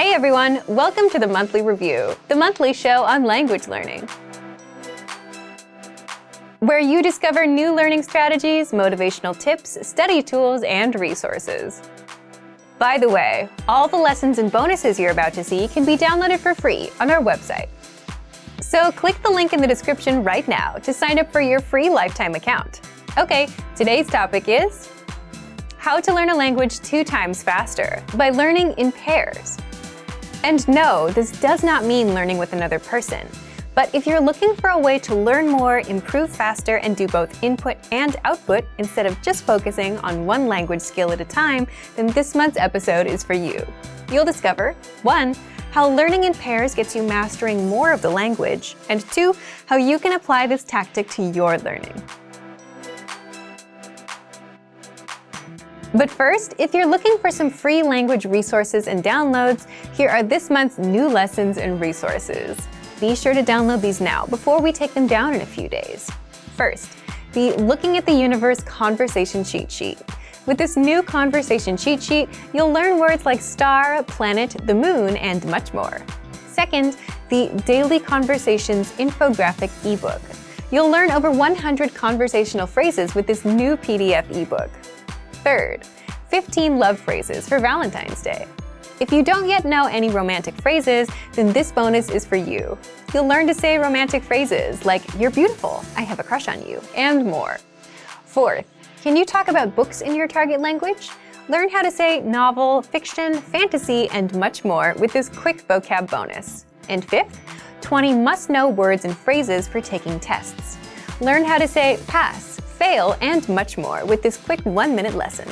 Hey everyone, welcome to the Monthly Review, the monthly show on language learning, where you discover new learning strategies, motivational tips, study tools, and resources. By the way, all the lessons and bonuses you're about to see can be downloaded for free on our website. So click the link in the description right now to sign up for your free lifetime account. Okay, today's topic is how to learn a language 2 times faster by learning in pairs. And no, this does not mean learning with another person. But if you're looking for a way to learn more, improve faster, and do both input and output instead of just focusing on one language skill at a time, then this month's episode is for you. You'll discover 1. How learning in pairs gets you mastering more of the language, and 2. How you can apply this tactic to your learning. But first, if you're looking for some free language resources and downloads, here are this month's new lessons and resources. Be sure to download these now before we take them down in a few days. First, the Looking at the Universe Conversation Cheat Sheet. With this new conversation cheat sheet, you'll learn words like star, planet, the moon, and much more. Second, the Daily Conversations Infographic ebook. You'll learn over 100 conversational phrases with this new PDF ebook. Third, 15 love phrases for Valentine's Day. If you don't yet know any romantic phrases, then this bonus is for you. You'll learn to say romantic phrases like, "You're beautiful," "I have a crush on you," and more. Fourth, can you talk about books in your target language? Learn how to say novel, fiction, fantasy, and much more with this quick vocab bonus. And fifth, 20 must-know words and phrases for taking tests. Learn how to say pass, fail, and much more with this quick 1-minute lesson.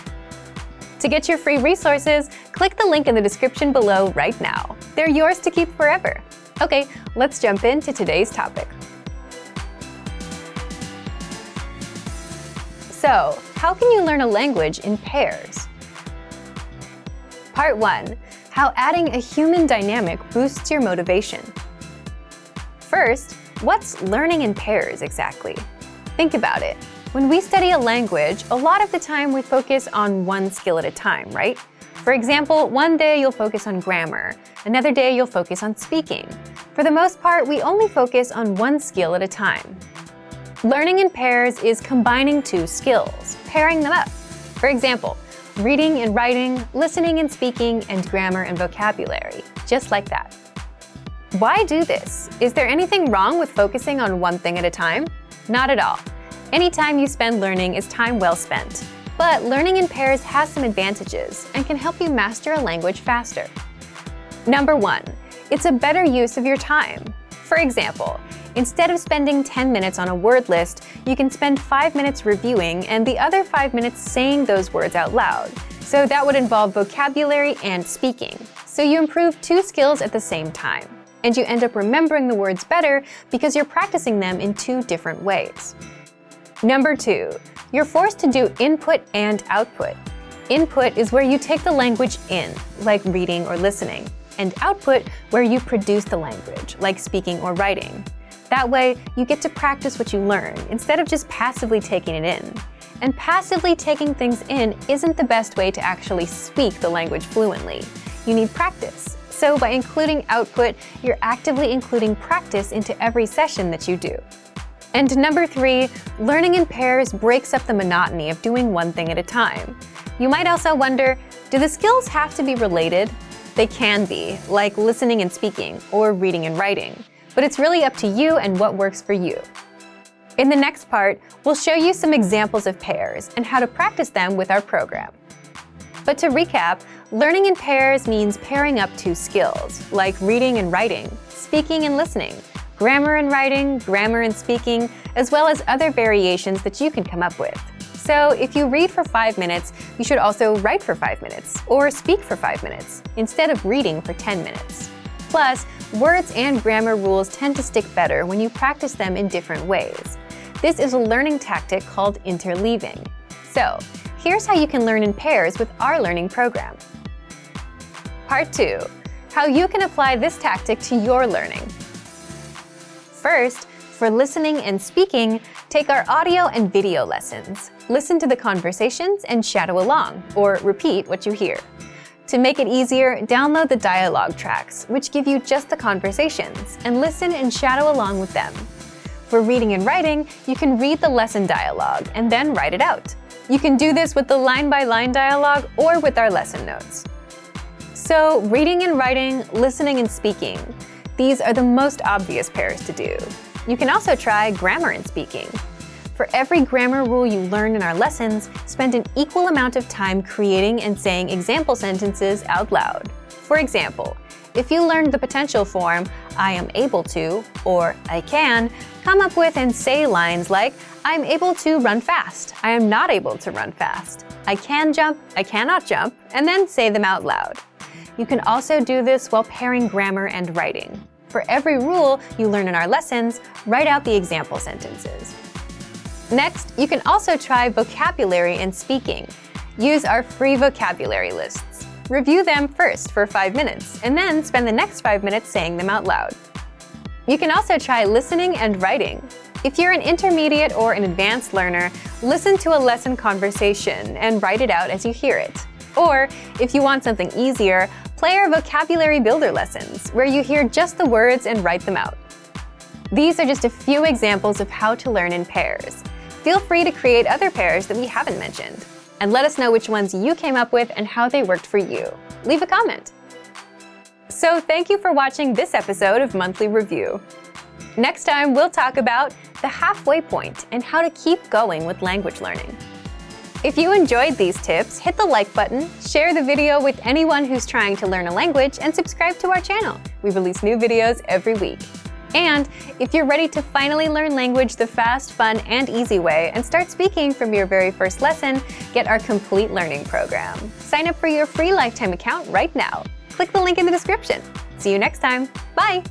To get your free resources, click the link in the description below right now. They're yours to keep forever. Okay, let's jump into today's topic. So, how can you learn a language in pairs? Part 1. How adding a human dynamic boosts your motivation. First, what's learning in pairs exactly? Think about it. When we study a language, a lot of the time we focus on one skill at a time, right? For example, one day you'll focus on grammar, another day you'll focus on speaking. For the most part, we only focus on one skill at a time. Learning in pairs is combining 2 skills, pairing them up. For example, reading and writing, listening and speaking, and grammar and vocabulary, just like that. Why do this? Is there anything wrong with focusing on one thing at a time? Not at all. Any time you spend learning is time well spent. But learning in pairs has some advantages and can help you master a language faster. Number 1, it's a better use of your time. For example, instead of spending 10 minutes on a word list, you can spend 5 minutes reviewing and the other 5 minutes saying those words out loud. So that would involve vocabulary and speaking. So you improve 2 skills at the same time. And you end up remembering the words better because you're practicing them in 2 different ways. Number 2, you're forced to do input and output. Input is where you take the language in, like reading or listening, and output where you produce the language, like speaking or writing. That way, you get to practice what you learn instead of just passively taking it in. And passively taking things in isn't the best way to actually speak the language fluently. You need practice. So by including output, you're actively including practice into every session that you do. And number 3, learning in pairs breaks up the monotony of doing one thing at a time. You might also wonder, do the skills have to be related? They can be, like listening and speaking, or reading and writing. But it's really up to you and what works for you. In the next part, we'll show you some examples of pairs and how to practice them with our program. But to recap, learning in pairs means pairing up 2 skills, like reading and writing, speaking and listening, grammar and writing, grammar and speaking, as well as other variations that you can come up with. So if you read for 5 minutes, you should also write for 5 minutes, or speak for 5 minutes, instead of reading for 10 minutes. Plus, words and grammar rules tend to stick better when you practice them in different ways. This is a learning tactic called interleaving. So, here's how you can learn in pairs with our learning program. Part 2, how you can apply this tactic to your learning. First, for listening and speaking, take our audio and video lessons. Listen to the conversations and shadow along, or repeat what you hear. To make it easier, download the dialogue tracks, which give you just the conversations, and listen and shadow along with them. For reading and writing, you can read the lesson dialogue and then write it out. You can do this with the line-by-line dialogue or with our lesson notes. So, reading and writing, listening and speaking. These are the most obvious pairs to do. You can also try grammar and speaking. For every grammar rule you learn in our lessons, spend an equal amount of time creating and saying example sentences out loud. For example, if you learned the potential form, I am able to, or I can, come up with and say lines like, I'm able to run fast, I am not able to run fast, I can jump, I cannot jump, and then say them out loud. You can also do this while pairing grammar and writing. For every rule you learn in our lessons, write out the example sentences. Next, you can also try vocabulary and speaking. Use our free vocabulary lists. Review them first for 5 minutes, and then spend the next 5 minutes saying them out loud. You can also try listening and writing. If you're an intermediate or an advanced learner, listen to a lesson conversation and write it out as you hear it. Or, if you want something easier, play our vocabulary builder lessons, where you hear just the words and write them out. These are just a few examples of how to learn in pairs. Feel free to create other pairs that we haven't mentioned. And let us know which ones you came up with and how they worked for you. Leave a comment. So thank you for watching this episode of Monthly Review. Next time, we'll talk about the halfway point and how to keep going with language learning. If you enjoyed these tips, hit the like button, share the video with anyone who's trying to learn a language, and subscribe to our channel. We release new videos every week. And if you're ready to finally learn language the fast, fun, and easy way and start speaking from your very first lesson, get our complete learning program. Sign up for your free lifetime account right now. Click the link in the description. See you next time. Bye!